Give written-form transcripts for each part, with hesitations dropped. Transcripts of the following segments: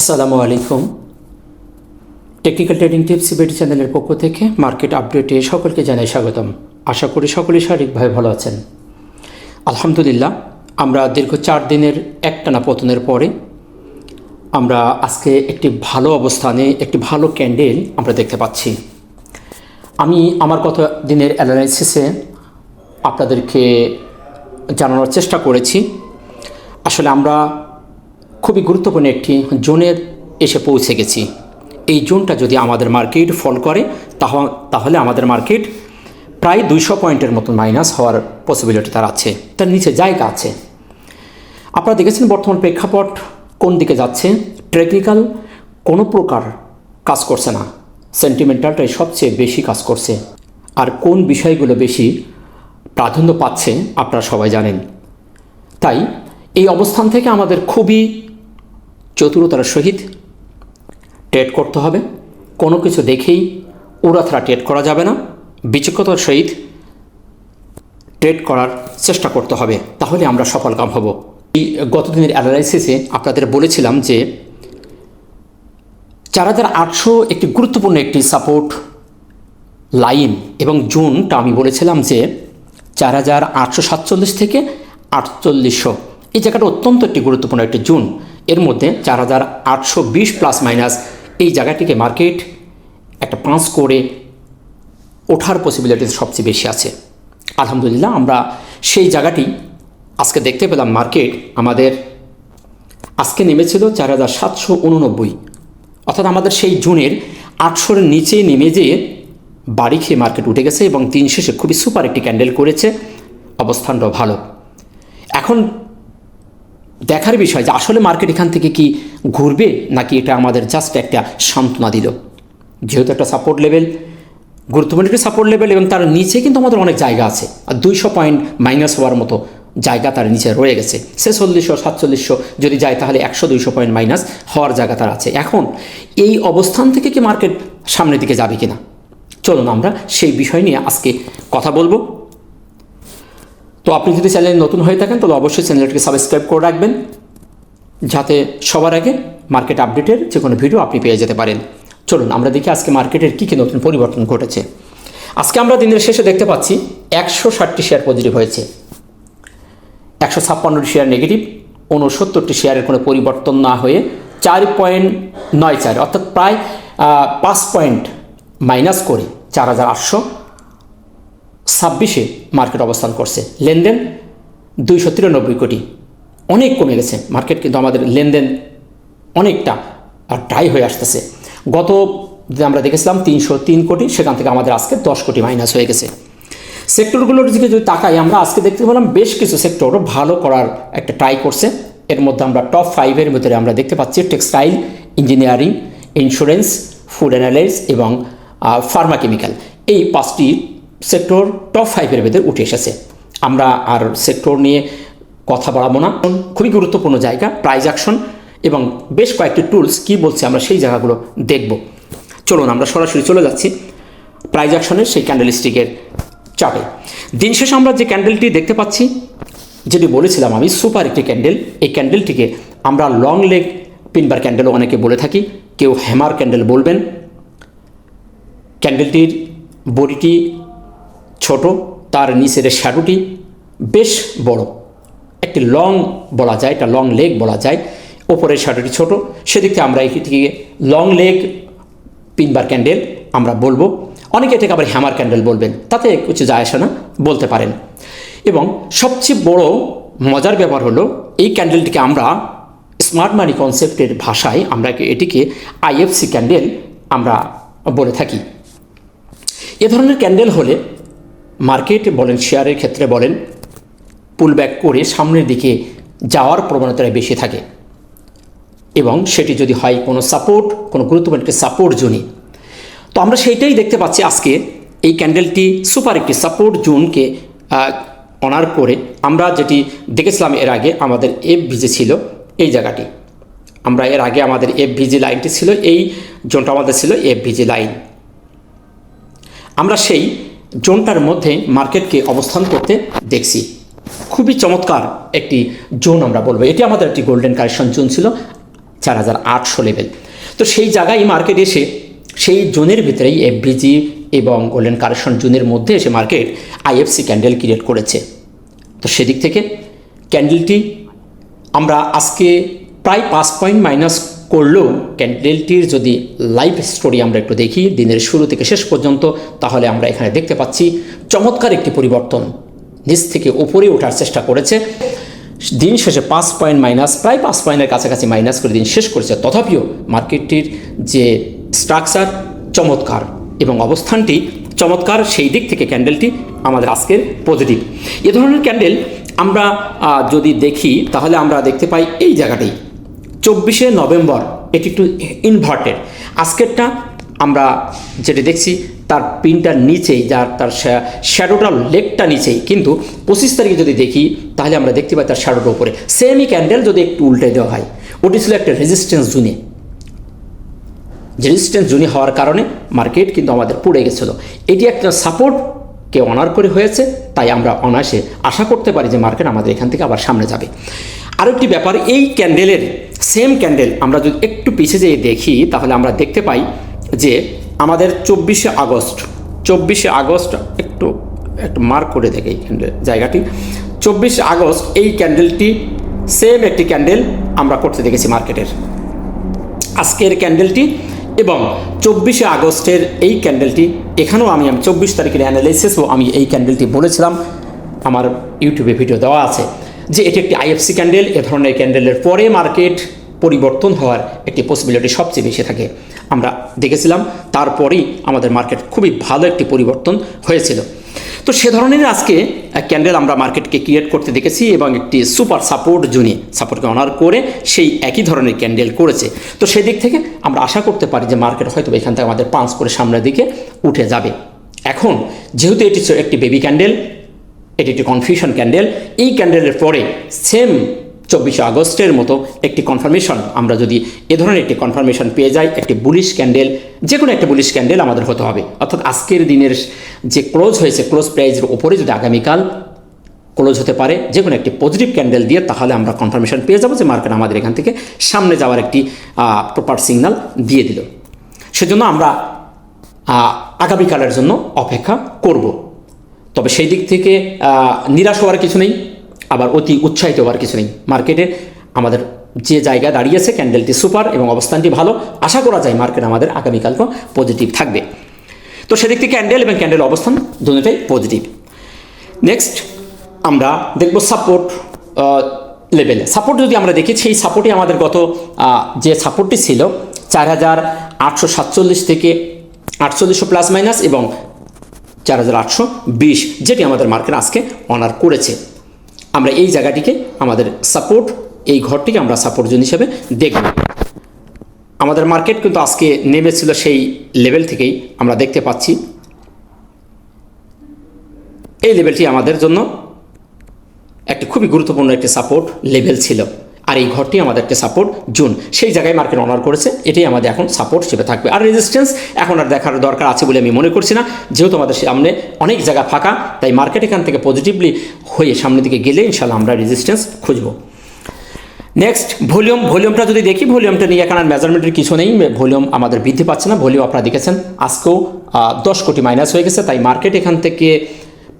আসসালামু আলাইকুম। Technical trading tips BD চ্যানেলের পক্ষ থেকে মার্কেট আপডেটে সকলকে জানাই স্বাগতম। আশা করি সকলেই শারীরিকভাবে ভালো আছেন। আলহামদুলিল্লাহ, আমরা দীর্ঘ 4 দিনের একটানা পতনের পরে আমরা আজকে একটি ভালো অবস্থানে একটি ভালো ক্যান্ডেল আমরা দেখতে পাচ্ছি। আমি আমার গত দিনের অ্যানালাইসিসে আপনাদেরকে জানানোর চেষ্টা করেছি, আসলে আমরা খুবই গুরুত্বপূর্ণ একটি জোনের এসে পৌঁছে গেছি। এই জোনটা যদি আমাদের মার্কেট ফল করে তাহলে আমাদের মার্কেট প্রায় 200 পয়েন্টের মতন মাইনাস হওয়ার পসিবিলিটি তার আছে, তার নিচে জায়গা আছে। আপনারা দেখেছেন বর্তমান প্রেক্ষাপট কোন দিকে যাচ্ছে। টেকনিক্যাল কোনো প্রকার কাজ করছে না, সেন্টিমেন্টালটাই সবচেয়ে বেশি কাজ করছে। আর কোন বিষয়গুলো বেশি প্রাধান্য পাচ্ছে আপনারা সবাই জানেন। তাই এই অবস্থান থেকে আমাদের খুবই চতুরতার সহিত ট্রেড করতে হবে। কোনো কিছু দেখেই উড়াথরা ট্রেড করা যাবে না, বিচক্ষণতার সহিত ট্রেড করার চেষ্টা করতে হবে, তাহলে আমরা সফলকাম হব। এই গতদিনের অ্যানালাইসিসে আপনাদের বলেছিলাম যে 4800 একটি গুরুত্বপূর্ণ একটি সাপোর্ট লাইন, এবং জোনটা আমি বলেছিলাম যে 4847 থেকে 4800 এই জায়গাটা অত্যন্ত একটি গুরুত্বপূর্ণ একটি জোন। এর মধ্যে 4820 প্লাস মাইনাস এই জায়গাটিকে মার্কেট একটা পাঁচ করে ওঠার পসিবিলিটি সবচেয়ে বেশি আছে। আলহামদুলিল্লাহ, আমরা সেই জায়গাটি আজকে দেখতে পেলাম। মার্কেট আমাদের আজকে নেমেছিল 4789, অর্থাৎ আমাদের সেই জোনের 800-এর নিচে নেমে যেয়ে বাড়ি খেয়ে মার্কেট উঠে গেছে এবং দিন শেষে খুবই সুপার একটি ক্যান্ডেল করেছে। অবস্থানটাও ভালো। এখন দেখার বিষয় যে আসলে মার্কেট এখান থেকে কি ঘুরবে নাকি এটা আমাদের জাস্ট একটা সান্ত্বনা দিল। যেহেতু একটা সাপোর্ট লেভেল, গুরুত্বপূর্ণ একটি সাপোর্ট লেভেল, এবং তার নিচে কিন্তু আমাদের অনেক জায়গা আছে। আর 200 পয়েন্ট মাইনাস হওয়ার মতো জায়গা তার নিচে রয়ে গেছে। 4600 4700 যদি যায় তাহলে 100-200 পয়েন্ট মাইনাস হওয়ার জায়গা তার আছে। এখন এই অবস্থান থেকে কি মার্কেট সামনের দিকে যাবে কিনা, চলুন আমরা সেই বিষয় নিয়ে আজকে কথা বলবো। তো আপনি যদি চ্যানেলে নতুন হয়ে থাকেন তাহলে অবশ্যই চ্যানেলটিকে সাবস্ক্রাইব করে রাখবেন, যাতে সবার আগে মার্কেট আপডেটের যে কোনো ভিডিও আপনি পেয়ে যেতে পারেন। চলুন আমরা দেখি আজকে মার্কেটের কী কী নতুন পরিবর্তন ঘটেছে। আজকে আমরা দিনের শেষে দেখতে পাচ্ছি 160টি শেয়ার পজিটিভ হয়েছে, 156টি শেয়ার নেগেটিভ, 69টি শেয়ারের কোনো পরিবর্তন না হয়ে 4.94 অর্থাৎ প্রায় 5 পয়েন্ট মাইনাস করে 4826-এ মার্কেট অবস্থান করছে। লেনদেন 293 কোটি, অনেক কমে গেছে মার্কেট, কিন্তু আমাদের লেনদেন অনেকটা ড্রাই হয়ে আসতেছে। গত যে আমরা দেখেছিলাম 303 কোটি, সেখান থেকে আমাদের আজকে 10 কোটি মাইনাস হয়ে গেছে। সেক্টরগুলোর দিকে যদি তাকাই, আমরা আজকে দেখতে পেলাম বেশ কিছু সেক্টরও ভালো করার একটা ট্রাই করছে। এর মধ্যে আমরা টপ 5-এর ভিতরে আমরা দেখতে পাচ্ছি textile, engineering, insurance, food analyse এবং ফার্মা কেমিক্যাল। এই 5টি সেক্টর টপ 5-এর ভিতরে উঠে এসেছে। আমরা আর সেক্টর নিয়ে কথা বাড়াবো না, খুবই গুরুত্বপূর্ণ জায়গা। প্রাইস অ্যাকশন এবং বেশ কয়েকটি টুলস কি বলছে আমরা সেই জায়গাগুলো দেখব। চলুন আমরা সরাসরি চলে যাচ্ছি প্রাইস অ্যাকশনের সেই ক্যান্ডেলস্টিকের চার্টে। দিন শেষে আমরা যে ক্যান্ডেলটি দেখতে পাচ্ছি, যেটি বলেছিলাম আমি সুপার একটি ক্যান্ডেল, এই ক্যান্ডেলটিকে আমরা লং লেগ পিনবার ক্যান্ডেলও অনেকে বলে থাকি, কেউ হ্যামার ক্যান্ডেল বলবেন। ক্যান্ডেলটির বডিটি ছোট, তার নিচের শ্যাডোটি বেশ বড়, একটি লং বলা যায়, এটা লং লেগ বলা যায়। ওপরের শ্যাডোটি ছোট, সেদিক থেকে আমরা এটিকে লং লেগ পিনবার ক্যান্ডেল আমরা বলবো। অনেকে এটাকে আবার হ্যামার ক্যান্ডেল বলবেন, তাতে কিছু যায় আসে না, বলতে পারেন। এবং সবচেয়ে বড় মজার ব্যাপার হলো এই ক্যান্ডেলটিকে আমরা স্মার্ট মানি কনসেপ্টের ভাষায় আমরা এটিকে আইএফসি ক্যান্ডেল আমরা বলে থাকি। এ ধরনের ক্যান্ডেল হলে মার্কেট বলেন, শেয়ারের ক্ষেত্রে বলেন, পুলব্যাক করে সামনের দিকে যাওয়ার প্রবণতাটা বেশি থাকে, এবং সেটি যদি হয় কোনো সাপোর্ট, কোনো গুরুত্বপূর্ণ একটি সাপোর্ট জোনে। তো আমরা সেইটাই দেখতে পাচ্ছি আজকে এই ক্যান্ডেলটি সুপার একটি সাপোর্ট জোনকে অনার করে। আমরা যেটি দেখেছিলাম এর আগে, আমাদের এফভিজি ছিল এই জায়গাটি, আমরা এর আগে আমাদের এফভিজি লাইনটি ছিল, এই জোনটা আমাদের ছিল এফভিজি লাইন। আমরা সেই জোনটার মধ্যে মার্কেটকে অবস্থান করতে দেখছি। খুবই চমৎকার একটি জোন আমরা বলবো। এটি আমাদের একটি গোল্ডেন কারেকশন জোন ছিল 4800 লেভেল। তো সেই জায়গায় মার্কেট এসে সেই জোনের ভিতরেই এফবিজি এবং গোল্ডেন কারেকশন জোনের মধ্যে এসে মার্কেট আইএফসি ক্যান্ডেল ক্রিয়েট করেছে। তো সেদিক থেকে ক্যান্ডেলটি আমরা আজকে প্রায় 5 পয়েন্ট মাইনাস করলেও ক্যান্ডেলটির যদি লাইভ স্টোরি আমরা একটু দেখি দিনের শুরু থেকে শেষ পর্যন্ত, তাহলে আমরা এখানে দেখতে পাচ্ছি চমৎকার একটি পরিবর্তন। নিচ থেকে উপরে ওঠার চেষ্টা করেছে, দিন শেষে 5 পয়েন্ট মাইনাস, প্রায় 5 পয়েন্টের কাছাকাছি মাইনাস করে দিন শেষ করেছে। তথাপিও মার্কেটটির যে স্ট্রাকচার চমৎকার এবং অবস্থানটি চমৎকার, সেই দিক থেকে ক্যান্ডেলটি আমাদের আজকের পজিটিভ। এ ধরনের ক্যান্ডেল আমরা যদি দেখি তাহলে আমরা দেখতে পাই এই জায়গাটি 24শে নভেম্বর, এটি একটু ইনভার্টেড। আজকেরটা আমরা যেটা দেখছি তার পিনটার নিচেই, যার তার শ্যাডোটা লেগটা নিচেই, কিন্তু 25 তারিখে যদি দেখি তাহলে আমরা দেখতে পাই তার শ্যাডোটা উপরে। সেমই ক্যান্ডেল যদি একটু উল্টে দেওয়া হয়, ওটি ছিল একটা রেজিস্ট্যান্স জোনে, রেজিস্ট্যান্স জোনে হওয়ার কারণে মার্কেট কিন্তু আমাদের পড়ে গেছিলো। এটি একটা সাপোর্টকে অনার করে হয়েছে, তাই আমরা অনায়াসে আশা করতে পারি যে মার্কেট আমাদের এখান থেকে আবার সামনে যাবে। আরেকটি ব্যাপার, এই ক্যান্ডেলের সেম ক্যান্ডেল আমরা যদি একটু পিছিয়ে যেয়ে দেখি তাহলে আমরা দেখতে পাই যে আমাদের 24শে আগস্ট একটু মার্ক করে দেখে এই ক্যান্ডেল জায়গাটি, 24শে আগস্ট এই ক্যান্ডেলটি সেম একটি ক্যান্ডেল আমরা করতে দেখেছি মার্কেটের। আজকের ক্যান্ডেলটি এবং 24শে আগস্টের এই ক্যান্ডেলটি, এখানেও আমি 24 তারিখের অ্যানালাইসিসও আমি এই ক্যান্ডেলটি বলেছিলাম, আমার ইউটিউবে ভিডিও দেওয়া আছে যে এটি একটি আইএফসি ক্যান্ডেল। এ ধরনের ক্যান্ডেলের পরে মার্কেট পরিবর্তন হওয়ার একটি পসিবিলিটি সবচেয়ে বেশি থাকে, আমরা দেখেছিলাম। তারপরেই আমাদের মার্কেট খুবই ভালো একটি পরিবর্তন হয়েছিল। তো সে ধরনের আজকে ক্যান্ডেল আমরা মার্কেটকে ক্রিয়েট করতে দেখেছি এবং একটি সুপার সাপোর্ট জোনে সাপোর্টকে অনার করে সেই একই ধরনের ক্যান্ডেল করেছে। তো সেদিক থেকে আমরা আশা করতে পারি যে মার্কেট হয়তো এখান থেকে আমাদের পাঞ্চ করে সামনের দিকে উঠে যাবে। এখন যেহেতু এটি একটি বেবি ক্যান্ডেল, এটি একটি কনফিউশন ক্যান্ডেল, এই ক্যান্ডেলের পরে সেম 24শে আগস্টের মতো একটি কনফার্মেশন, আমরা যদি এ ধরনের একটি কনফার্মেশন পেয়ে যাই, একটি বুলিশ ক্যান্ডেল, যে কোনো একটা বুলিশ ক্যান্ডেল আমাদের হতে হবে। অর্থাৎ আজকের দিনের যে ক্লোজ হয়েছে, ক্লোজ প্রাইজের ওপরে যদি আগামীকাল ক্লোজ হতে পারে যে কোনো একটি পজিটিভ ক্যান্ডেল দিয়ে, তাহলে আমরা কনফার্মেশন পেয়ে যাবো যে মার্কেট আমাদের এখান থেকে সামনে যাওয়ার একটি প্রপার সিগন্যাল দিয়ে দিল। সেজন্য আমরা আগামীকালের জন্য অপেক্ষা করব। তবে সেই দিক থেকে নিরাশ হওয়ার কিছু নেই, আবার অতি উৎসাহিত হওয়ার কিছু নেই। মার্কেটে আমাদের যে জায়গায় দাঁড়িয়েছে ক্যান্ডেলটি সুপার এবং অবস্থানটি ভালো, আশা করা যায় মার্কেট আমাদের আগামীকালকেও পজিটিভ থাকবে। তো সেদিক থেকে ক্যান্ডেল এবং ক্যান্ডেল অবস্থান দুটোটাই পজিটিভ। নেক্সট আমরা দেখব সাপোর্ট লেভেলে। সাপোর্ট যদি আমরা দেখি, সেই সাপোর্টই আমাদের গত যে সাপোর্টটি ছিল 4847 থেকে 4800 প্লাস মাইনাস এবং 4820, যেটি আমাদের মার্কেট আজকে অনার করেছে। আমরা এই জায়গাটিকে আমাদের সাপোর্ট, এই ঘরটিকে আমরা সাপোর্ট জোন হিসেবে দেখব। আমাদের মার্কেট কিন্তু আজকে নেমেছিল সেই লেভেল থেকেই, আমরা দেখতে পাচ্ছি এই লেভেলটি আমাদের জন্য একটি খুবই গুরুত্বপূর্ণ একটি সাপোর্ট লেভেল ছিল, আর এই ঘরটি আমাদের একটা সাপোর্ট জোন, সেই জায়গায় মার্কেট অনার করেছে, এটাই আমাদের এখন সাপোর্ট হিসেবে থাকবে। আর রেজিস্ট্যান্স এখন আর দেখার দরকার আছে বলে আমি মনে করছি না, যেহেতু আমাদের সামনে অনেক জায়গা ফাঁকা, তাই মার্কেট এখান থেকে পজিটিভলি হয়ে সামনের দিকে গেলে ইনশাল্লাহ আমরা রেজিস্ট্যান্স খুঁজব। নেক্সট ভলিউমটা যদি দেখি, ভলিউমটা নিয়ে এখন আর মেজারমেন্টের কিছু নেই, ভলিউম আমাদের বৃদ্ধি পাচ্ছে না। ভলিউম আপনারা দেখেছেন আজকেও 10 কোটি মাইনাস হয়ে গেছে, তাই মার্কেট এখান থেকে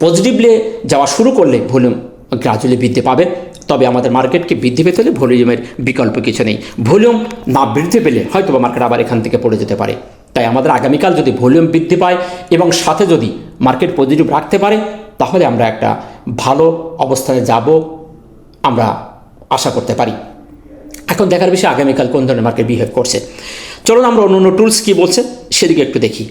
পজিটিভলি যাওয়া শুরু করলে ভলিউম গ্রাজুয়ালি বৃদ্ধি পাবে। তবে আমাদের মার্কেটকে বৃদ্ধি পেতে হলে ভলিউমের বিকল্প কিছু নেই। ভলিউম না বৃদ্ধি পেলে হয়তো মার্কেট আবার এখান থেকে পড়ে যেতে পারে। তাই আমাদের আগামীকাল যদি ভলিউম বৃদ্ধি পায় এবং সাথে যদি মার্কেট পজিটিভ রাখতে পারে, তাহলে আমরা একটা ভালো অবস্থানে যাব আমরা আশা করতে পারি। এখন দেখার বিষয় আগামীকাল কোন ধরনের মার্কেট বিহেভ করছে। চলুন আমরা অন্য টুলস কী বলছে সেদিকে একটু দেখি।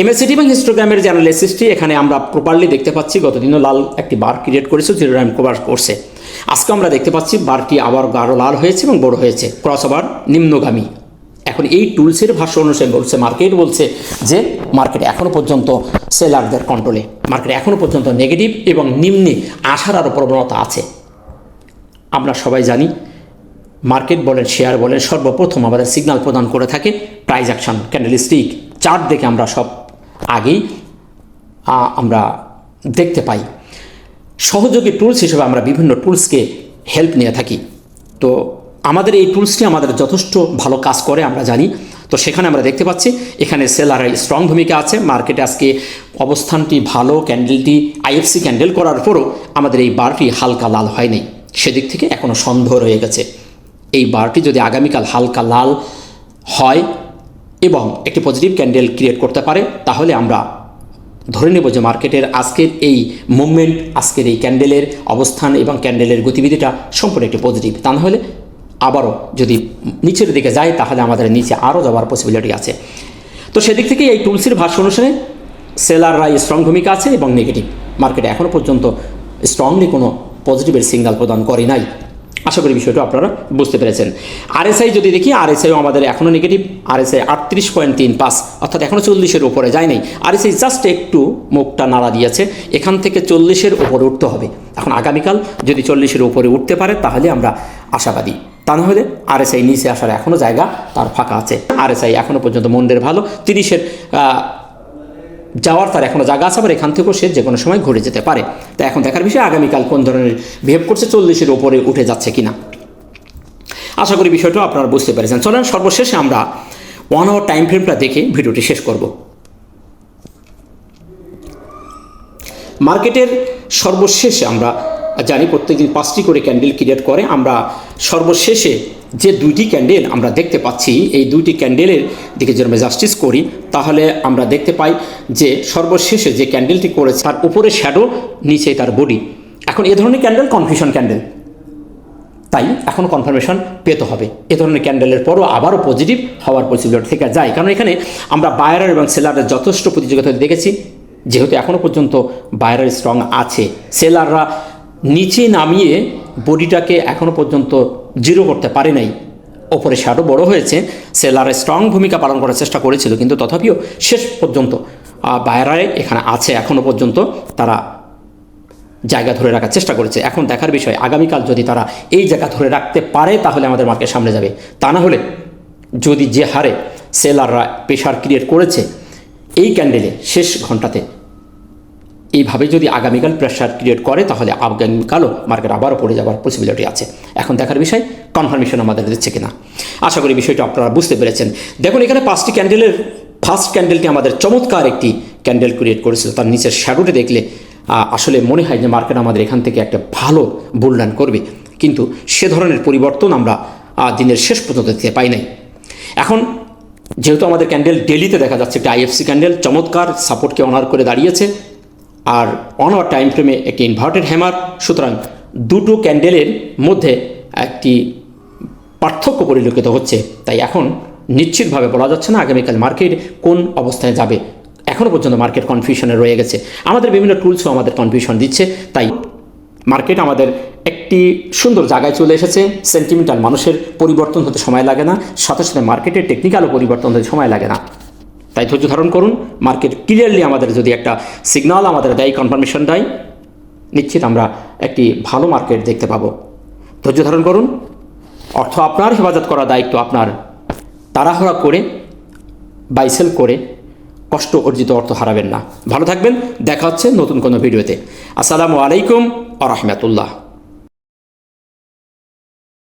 এমএসিডি এবং হিস্টোগ্রামের যে অ্যানালাইসিসটি এখানে আমরা প্রপারলি দেখতে পাচ্ছি, গতদিনও লাল একটি বার ক্রিয়েট করেছে, জিরো টাইম কভার করছে। আজকে আমরা দেখতে পাচ্ছি বারটি আবার গাঢ় লাল হয়েছে এবং বড় হয়েছে, ক্রস ওভার নিম্নগামী। এখন এই টুলসের ভাষ্য অনুসারে বলছে, মার্কেট বলছে যে মার্কেট এখনও পর্যন্ত সেলারদের কন্ট্রোলে, মার্কেট এখনও পর্যন্ত নেগেটিভ এবং নিম্নে আসার আরও প্রবণতা আছে। আমরা সবাই জানি মার্কেট বলেন শেয়ার বলেন সর্বপ্রথম আমাদের সিগন্যাল প্রদান করে থাকে প্রাইস অ্যাকশন ক্যান্ডেলস্টিক চার্ট দেখে আমরা সব আগেই আমরা দেখতে পাই। সহযোগী টুলস হিসেবে আমরা বিভিন্ন টুলসকে হেল্প নিয়ে থাকি। তো আমাদের এই টুলসটি আমাদের যথেষ্ট ভালো কাজ করে আমরা জানি। তো সেখানে আমরা দেখতে পাচ্ছি এখানে সেলারের স্ট্রং ভূমিকা আছে। মার্কেটে আজকে অবস্থানটি ভালো, ক্যান্ডেলটি আইএফসি ক্যান্ডেল করার পরও আমাদের এই বারটি হালকা লাল হয়নি, সেদিক থেকে এখনও সন্দেহ রয়ে গেছে। এই বারটি যদি আগামীকাল হালকা লাল হয় এবং একটি পজিটিভ ক্যান্ডেল ক্রিয়েট করতে পারে, তাহলে আমরা ধরে নেব যে মার্কেটের আজকের এই মুভমেন্ট, আজকের এই ক্যান্ডেলের অবস্থান এবং ক্যান্ডেলের গতিবিধিটা সম্পূর্ণ একটি পজিটিভ। তা না হলে আবারও যদি নিচের দিকে যায় তাহলে আমাদের নিচে আরও যাওয়ার পসিবিলিটি আছে। তো সেদিক থেকে এই টুলসের ভাষ্য অনুসারে সেলাররা স্ট্রং ভূমিকা আছে এবং নেগেটিভ। মার্কেটে এখনও পর্যন্ত স্ট্রংলি কোনো পজিটিভের সিগন্যাল প্রদান করে নাই। আশা করি বিষয়টা আপনারা বুঝতে পেরেছেন। আরএসআই যদি দেখি, আরএসআইও আমাদের এখনও নেগেটিভ। আরএসআই 38.35, অর্থাৎ এখনও 40-এর উপরে যায় নাই। আরএসআই জাস্ট একটু মুখটা নাড়া দিয়েছে, এখান থেকে 40-এর উপরে উঠতে হবে। এখন আগামীকাল যদি 40-এর উপরে উঠতে পারে তাহলে আমরা আশাবাদী। তা না হলে আরএসআই নিচে আসার এখনও জায়গা তার ফাঁকা আছে। আরএসআই এখনও পর্যন্ত মন্দের ভালো, 30-এর যাওয়ার তার এখনও জায়গা আছে, আবার এখান থেকেও সে যে কোনো সময় ঘুরে যেতে পারে। তো এখন দেখার বিষয় আগামীকাল কোন ধরনের বিহেভ করছে, 40-এর উপরে উঠে যাচ্ছে কিনা। আশা করি বিষয়টা আপনারা বুঝতে পেরেছেন। চলেন সর্বশেষে আমরা 1 আওয়ার টাইম ফ্রেমটা দেখে ভিডিওটি শেষ করব। মার্কেটের সর্বশেষে আমরা জানি প্রত্যেকদিন 5টি করে ক্যান্ডেল ক্রিয়েট করে। আমরা সর্বশেষে যে 2টি ক্যান্ডেল আমরা দেখতে পাচ্ছি, এই 2টি ক্যান্ডেলের দিকে যদি আমরা জাস্টিস করি তাহলে আমরা দেখতে পাই যে সর্বশেষে যে ক্যান্ডেলটি করেছে তার উপরে শ্যাডো, নিচে তার বডি। এখন এ ধরনের ক্যান্ডেল কনফিউশন ক্যান্ডেল, তাই এখন কনফার্মেশন পেতে হবে। এ ধরনের ক্যান্ডেলের পরও আবারও পজিটিভ হওয়ার পসিবিলিটি থেকে যায়, কারণ এখানে আমরা বায়ার এবং সেলারের যথেষ্ট প্রতিযোগিতা দেখেছি। যেহেতু এখনও পর্যন্ত বায়ারের স্ট্রং আছে, সেলাররা নিচে নামিয়ে বডিটাকে এখনও পর্যন্ত জিরো করতে পারে নাই। ওপরে শ্যাডো বড় হয়েছে, সেলারের স্ট্রং ভূমিকা পালন করার চেষ্টা করেছিল, কিন্তু তথাপিও শেষ পর্যন্ত বায়ারায় এখানে আছে। এখনও পর্যন্ত তারা জায়গা ধরে রাখার চেষ্টা করেছে। এখন দেখার বিষয় আগামীকাল যদি তারা এই জায়গা ধরে রাখতে পারে তাহলে আমাদের মার্কেট সামনে যাবে। তা না হলে যদি যে হারে সেলাররা প্রেশার ক্রিয়েট করেছে এই ক্যান্ডেলে শেষ ঘন্টাতে, এইভাবে যদি আগামীকাল প্রেশার ক্রিয়েট করে তাহলে আগামীকালও মার্কেট আবারও পড়ে যাওয়ার পসিবিলিটি আছে। এখন দেখার বিষয় কনফার্মেশন আমাদের দিচ্ছে কিনা। আশা করি বিষয়টা আপনারা বুঝতে পেরেছেন। দেখুন এখানে 5টি ক্যান্ডেলের ফার্স্ট ক্যান্ডেলটি আমাদের চমৎকার একটি ক্যান্ডেল ক্রিয়েট করেছিল। তার নিচের শ্যাডোটি দেখলে আসলে মনে হয় যে মার্কেট আমাদের এখান থেকে একটা ভালো বুলডান করবে, কিন্তু সে ধরনের পরিবর্তন আমরা দিনের শেষ পর্যন্ত দেখতে পাই নাই। এখন যেহেতু আমাদের ক্যান্ডেল ডেলিতে দেখা যাচ্ছে একটা আইএফসি ক্যান্ডেল চমৎকার সাপোর্টকে অনার করে দাঁড়িয়েছে, আর 1 আওয়ার টাইম ফ্রেমে একটি ইনভার্টেড হ্যামার, সুতরাং দুটো ক্যান্ডেলের মধ্যে একটি পার্থক্য পরিলক্ষিত হচ্ছে। তাই এখন নিশ্চিতভাবে বলা যাচ্ছে না আগামীকাল মার্কেট কোন অবস্থায় যাবে। এখনও পর্যন্ত মার্কেট কনফিউশনে রয়ে গেছে। আমাদের বিভিন্ন টুলসও আমাদের কনফিউশন দিচ্ছে। তাই মার্কেট আমাদের একটি সুন্দর জায়গায় চলে এসেছে। সেন্টিমেন্টাল মানুষের পরিবর্তন হতে সময় লাগে না, সাথে সাথে মার্কেটের টেকনিক্যালও পরিবর্তন হতে সময় লাগে না। তাই ধৈর্য ধারণ করুন। মার্কেট ক্লিয়ারলি আমাদের যদি একটা সিগন্যাল আমাদের দেয়, কনফার্মেশন দেয়, নিশ্চিত আমরা একটি ভালো মার্কেট দেখতে পাবো। ধৈর্য ধারণ করুন। অর্থ আপনার, হেফাজত করার দায়িত্ব আপনার। তাড়াহুড়া করে বাইসেল করে কষ্ট অর্জিত অর্থ হারাবেন না। ভালো থাকবেন। দেখা হচ্ছে নতুন কোনো ভিডিওতে। আসসালামু আলাইকুম ওয়া রাহমাতুল্লাহ।